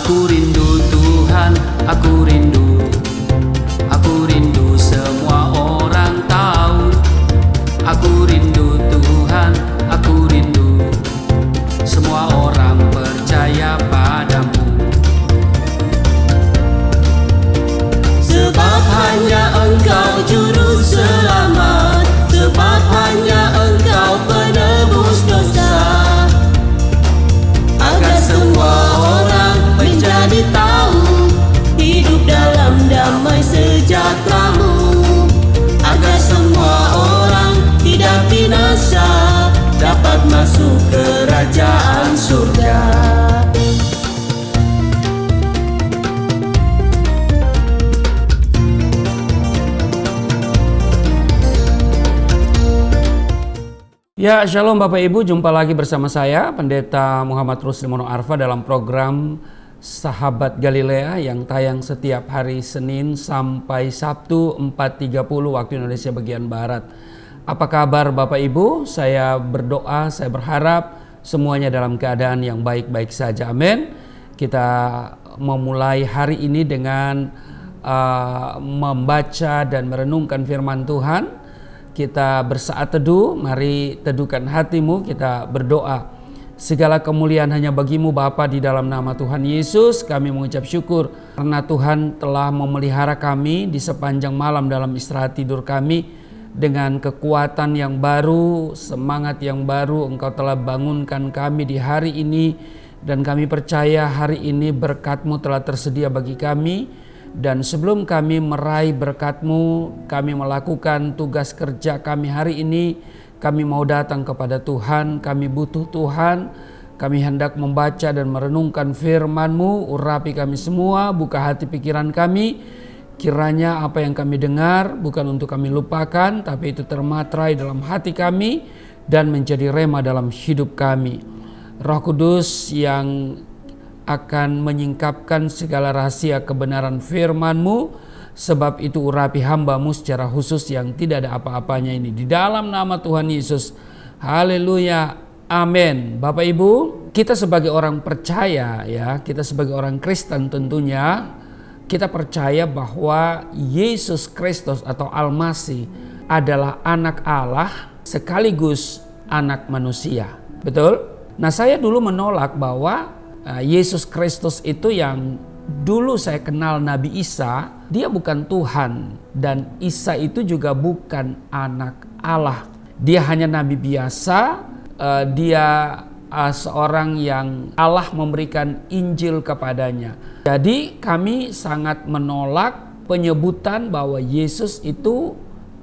Aku rindu Tuhan, aku rindu. Aku rindu semua orang tahu. Aku rindu Tuhan, aku rindu. Semua orang percaya padamu. Sebab hanya Engkau juru selamat, sebab hanya Engkau penebus dosa. Agar semua orang menjadi tahu hidup dalam damai sejahtera-Mu. Agar semua orang tidak binasa, dapat masuk kerajaan surga. Ya, Shalom Bapak Ibu, jumpa lagi bersama saya Pendeta Muhammad Rusli Mono Arfa dalam program Sahabat Galilea yang tayang setiap hari Senin sampai Sabtu 4.30 waktu Indonesia bagian Barat. Apa kabar Bapak Ibu? Saya berdoa, saya berharap semuanya dalam keadaan yang baik-baik saja. Amin. Kita memulai hari ini dengan membaca dan merenungkan firman Tuhan. Kita bersaat teduh, mari teduhkan hatimu, kita berdoa. Segala kemuliaan hanya bagimu Bapa, di dalam nama Tuhan Yesus kami mengucap syukur karena Tuhan telah memelihara kami di sepanjang malam dalam istirahat tidur kami. Dengan kekuatan yang baru, semangat yang baru, Engkau telah bangunkan kami di hari ini. Dan kami percaya hari ini berkat-Mu telah tersedia bagi kami. Dan sebelum kami meraih berkat-Mu, kami melakukan tugas kerja kami hari ini, kami mau datang kepada Tuhan, kami butuh Tuhan, kami hendak membaca dan merenungkan firman-Mu. Urapi kami semua, buka hati pikiran kami, kiranya apa yang kami dengar bukan untuk kami lupakan, tapi itu termatrai dalam hati kami dan menjadi rema dalam hidup kami. Roh Kudus yang akan menyingkapkan segala rahasia kebenaran firman-Mu, sebab itu urapi hamba-Mu secara khusus yang tidak ada apa-apanya ini. Di dalam nama Tuhan Yesus, haleluya, amin. Bapak Ibu, kita sebagai orang percaya ya, kita sebagai orang Kristen tentunya, kita percaya bahwa Yesus Kristus atau Al-Masih adalah anak Allah sekaligus anak manusia. Betul? Nah, saya dulu menolak bahwa Yesus Kristus itu yang dulu saya kenal Nabi Isa, dia bukan Tuhan, dan Isa itu juga bukan anak Allah. Dia hanya nabi biasa, dia seorang yang Allah memberikan Injil kepadanya. Jadi kami sangat menolak penyebutan bahwa Yesus itu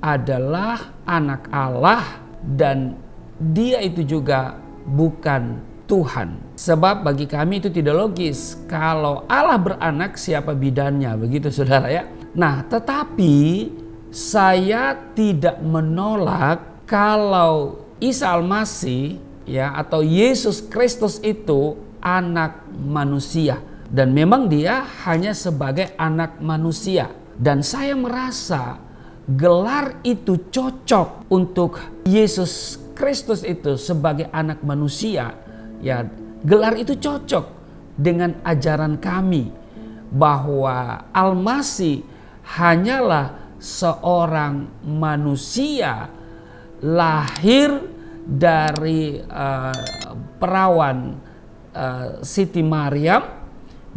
adalah anak Allah dan dia itu juga bukan Tuhan. Sebab bagi kami itu tidak logis. Kalau Allah beranak, siapa bidannya? Begitu saudara ya. Nah, tetapi saya tidak menolak kalau Isa Al-Masih ya atau Yesus Kristus itu anak manusia. Dan memang dia hanya sebagai anak manusia. Dan saya merasa gelar itu cocok untuk Yesus Kristus itu sebagai anak manusia. Ya, gelar itu cocok dengan ajaran kami bahwa Al-Masih hanyalah seorang manusia lahir dari perawan Siti Maryam.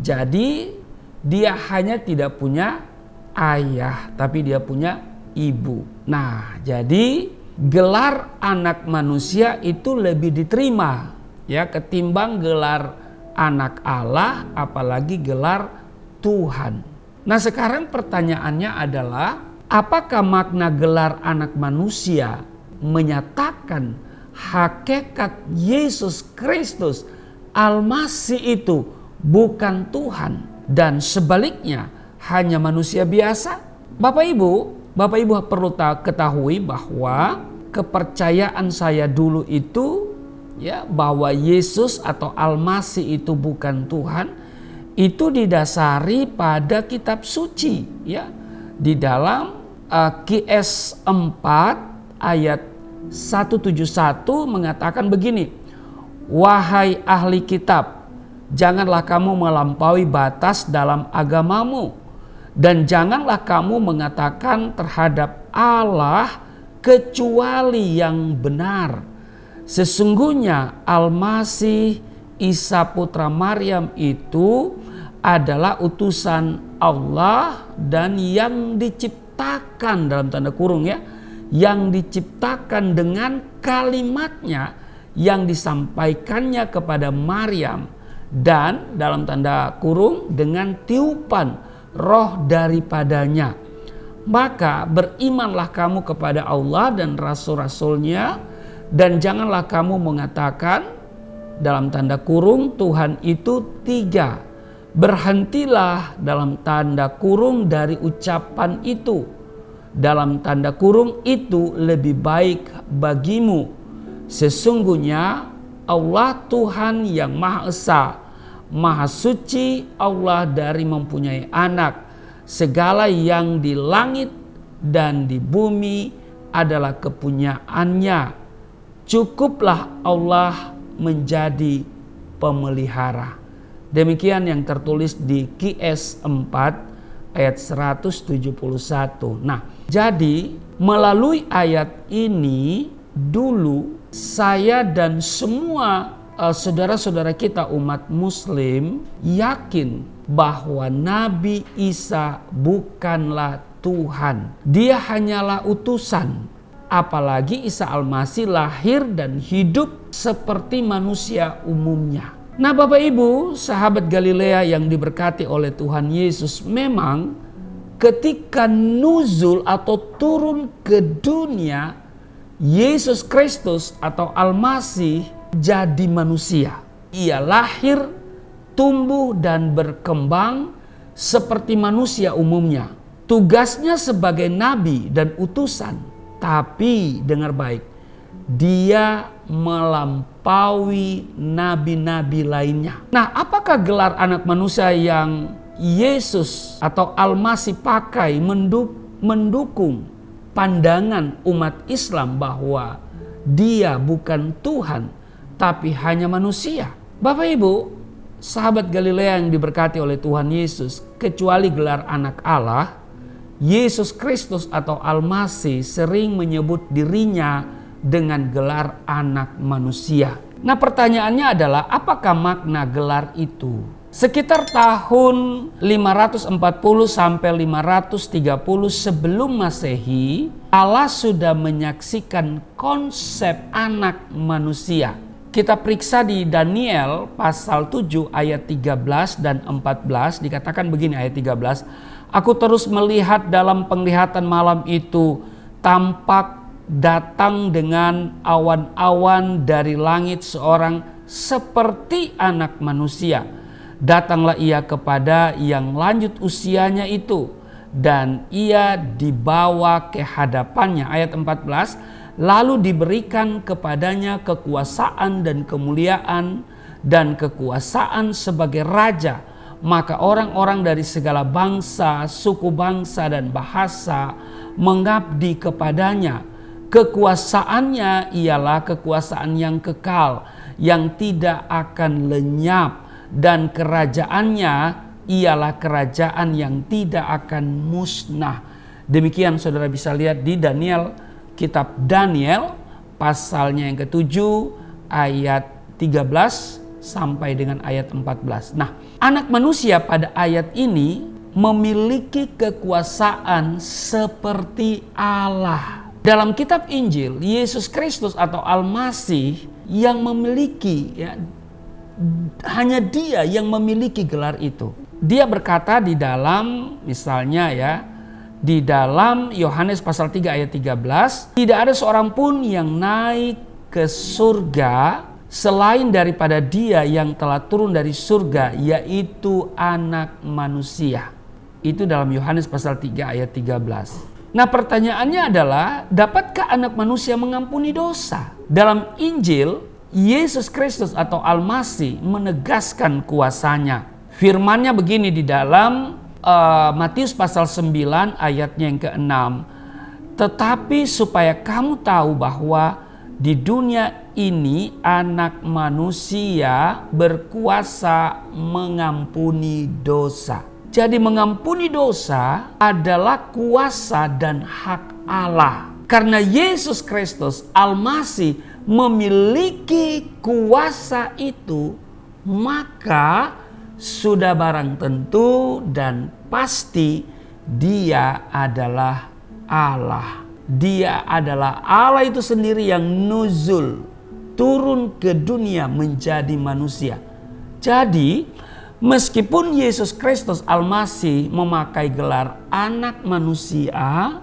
Jadi dia hanya tidak punya ayah, tapi dia punya ibu. Nah, jadi gelar anak manusia itu lebih diterima ya ketimbang gelar anak Allah, apalagi gelar Tuhan. Nah, sekarang pertanyaannya adalah, apakah makna gelar anak manusia menyatakan hakikat Yesus Kristus Al-Masih itu bukan Tuhan dan sebaliknya hanya manusia biasa? Bapak Ibu perlu ketahui bahwa kepercayaan saya dulu itu ya bahwa Yesus atau Al-Masih itu bukan Tuhan, itu didasari pada kitab suci ya. Di dalam QS 4 ayat 171 mengatakan begini, wahai ahli kitab, janganlah kamu melampaui batas dalam agamamu, dan janganlah kamu mengatakan terhadap Allah kecuali yang benar. Sesungguhnya Al-Masih Isa putra Maryam itu adalah utusan Allah dan yang diciptakan dalam tanda kurung ya, yang diciptakan dengan kalimatnya yang disampaikannya kepada Maryam, dan dalam tanda kurung dengan tiupan roh daripadanya. Maka berimanlah kamu kepada Allah dan rasul-rasulnya, dan janganlah kamu mengatakan dalam tanda kurung Tuhan itu tiga. Berhentilah dalam tanda kurung dari ucapan itu, dalam tanda kurung itu lebih baik bagimu. Sesungguhnya Allah Tuhan yang Maha Esa, Maha Suci Allah dari mempunyai anak. Segala yang di langit dan di bumi adalah kepunyaannya. Cukuplah Allah menjadi pemelihara. Demikian yang tertulis di QS 4 ayat 171. Nah, jadi melalui ayat ini dulu saya dan semua saudara-saudara kita umat muslim yakin bahwa Nabi Isa bukanlah Tuhan. Dia hanyalah utusan. Apalagi Isa Al-Masih lahir dan hidup seperti manusia umumnya. Nah, Bapak Ibu, sahabat Galilea yang diberkati oleh Tuhan Yesus, memang ketika nuzul atau turun ke dunia, Yesus Kristus atau Al-Masih jadi manusia. Ia lahir, tumbuh dan berkembang seperti manusia umumnya. Tugasnya sebagai nabi dan utusan, tapi dengar baik, dia melampaui nabi-nabi lainnya. Nah, apakah gelar anak manusia yang Yesus atau Al-Masih pakai mendukung pandangan umat Islam bahwa dia bukan Tuhan tapi hanya manusia? Bapak Ibu, sahabat Galilea yang diberkati oleh Tuhan Yesus, kecuali gelar anak Allah, Yesus Kristus atau Al-Masih sering menyebut dirinya dengan gelar anak manusia. Nah, pertanyaannya adalah apakah makna gelar itu? Sekitar tahun 540 sampai 530 sebelum Masehi, Allah sudah menyaksikan konsep anak manusia. Kita periksa di Daniel pasal 7 ayat 13 dan 14, dikatakan begini ayat 13. Aku terus melihat dalam penglihatan malam itu, tampak datang dengan awan-awan dari langit seorang seperti anak manusia. Datanglah ia kepada yang lanjut usianya itu, dan ia dibawa ke hadapannya. Ayat 14, lalu diberikan kepadanya kekuasaan dan kemuliaan dan kekuasaan sebagai raja. Maka orang-orang dari segala bangsa, suku bangsa dan bahasa mengabdi kepadanya. Kekuasaannya ialah kekuasaan yang kekal, yang tidak akan lenyap, dan kerajaannya ialah kerajaan yang tidak akan musnah. Demikian saudara bisa lihat di Daniel, kitab Daniel pasalnya yang ke-7 ayat 13 sampai dengan ayat 14. Nah, anak manusia pada ayat ini memiliki kekuasaan seperti Allah. Dalam kitab Injil, Yesus Kristus atau Al-Masih yang memiliki, ya, hanya dia yang memiliki gelar itu. Dia berkata di dalam, misalnya ya, di dalam Yohanes pasal 3 ayat 13, tidak ada seorang pun yang naik ke surga selain daripada dia yang telah turun dari surga, yaitu anak manusia. Itu dalam Yohanes pasal 3 ayat 13. Nah, pertanyaannya adalah, dapatkah anak manusia mengampuni dosa? Dalam Injil, Yesus Kristus atau Al-Masih menegaskan kuasanya. Firman-Nya begini di dalam Matius pasal 9 ayatnya yang ke-6. Tetapi supaya kamu tahu bahwa di dunia ini anak manusia berkuasa mengampuni dosa. Jadi mengampuni dosa adalah kuasa dan hak Allah. Karena Yesus Kristus Almasih memiliki kuasa itu, maka sudah barang tentu dan pasti Dia adalah Allah. Dia adalah Allah itu sendiri yang nuzul, turun ke dunia menjadi manusia. Jadi meskipun Yesus Kristus Almasih memakai gelar anak manusia,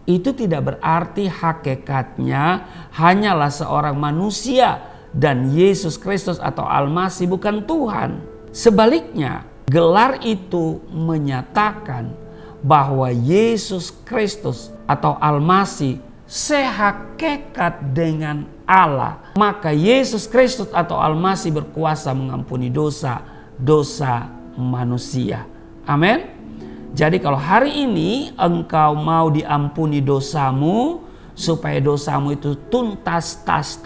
itu tidak berarti hakikatnya hanyalah seorang manusia dan Yesus Kristus atau Almasih bukan Tuhan. Sebaliknya, gelar itu menyatakan bahwa Yesus Kristus atau Almasih sehakikat dengan Allah. Maka Yesus Kristus atau Almasih berkuasa mengampuni dosa manusia. Amin. Jadi kalau hari ini engkau mau diampuni dosamu, supaya dosamu itu tuntas, tas,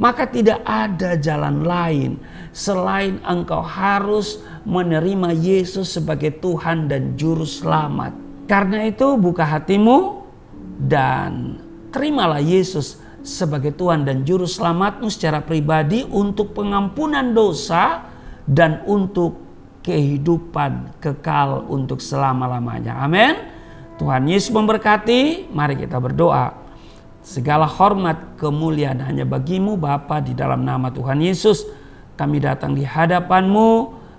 maka tidak ada jalan lain selain engkau harus menerima Yesus sebagai Tuhan dan Juru Selamat. Karena itu buka hatimu dan terimalah Yesus sebagai Tuhan dan Juru Selamatmu secara pribadi untuk pengampunan dosa dan untuk kehidupan kekal untuk selama-lamanya. Amin. Tuhan Yesus memberkati. Mari kita berdoa. Segala hormat kemuliaan hanya bagimu Bapa, di dalam nama Tuhan Yesus kami datang di hadapan-Mu.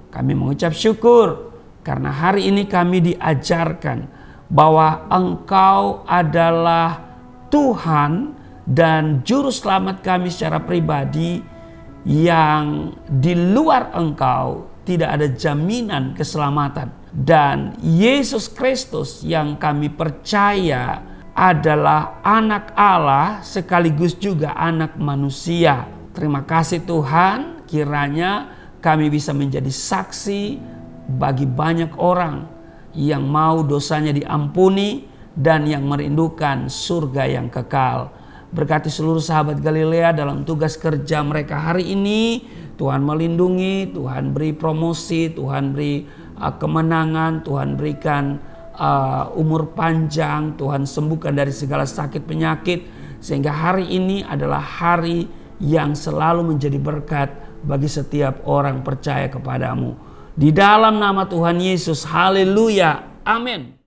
Kami mengucap syukur karena hari ini kami diajarkan bahwa Engkau adalah Tuhan dan Juru Selamat kami secara pribadi, yang di luar Engkau tidak ada jaminan keselamatan. Dan Yesus Kristus yang kami percaya adalah anak Allah sekaligus juga anak manusia. Terima kasih Tuhan, kiranya kami bisa menjadi saksi bagi banyak orang yang mau dosanya diampuni dan yang merindukan surga yang kekal. Berkati seluruh sahabat Galilea dalam tugas kerja mereka hari ini. Tuhan melindungi, Tuhan beri promosi, Tuhan beri kemenangan, Tuhan berikan umur panjang, Tuhan sembuhkan dari segala sakit penyakit. Sehingga hari ini adalah hari yang selalu menjadi berkat bagi setiap orang percaya kepadamu. Di dalam nama Tuhan Yesus, haleluya, amin.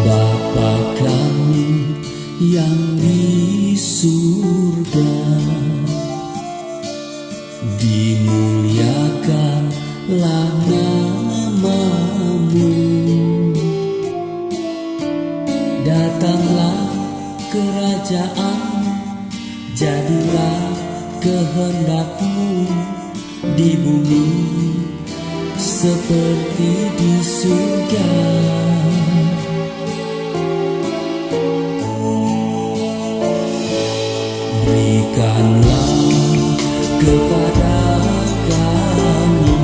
Bapa kami yang di surga, dimuliakanlah nama-Mu. Datanglah kerajaan, jadilah kehendak-Mu di bumi seperti di surga. Berikanlah kepada kami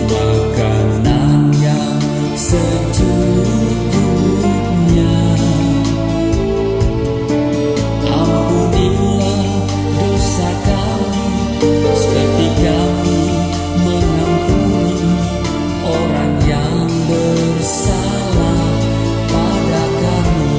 makanan yang secukupnya. Ampunilah dosa kami seperti kami mengampuni orang yang bersalah pada kami.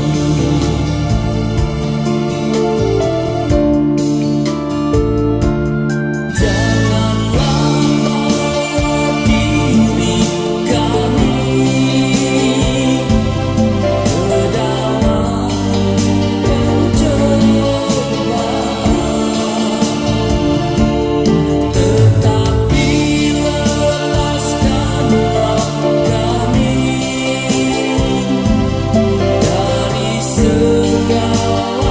Segala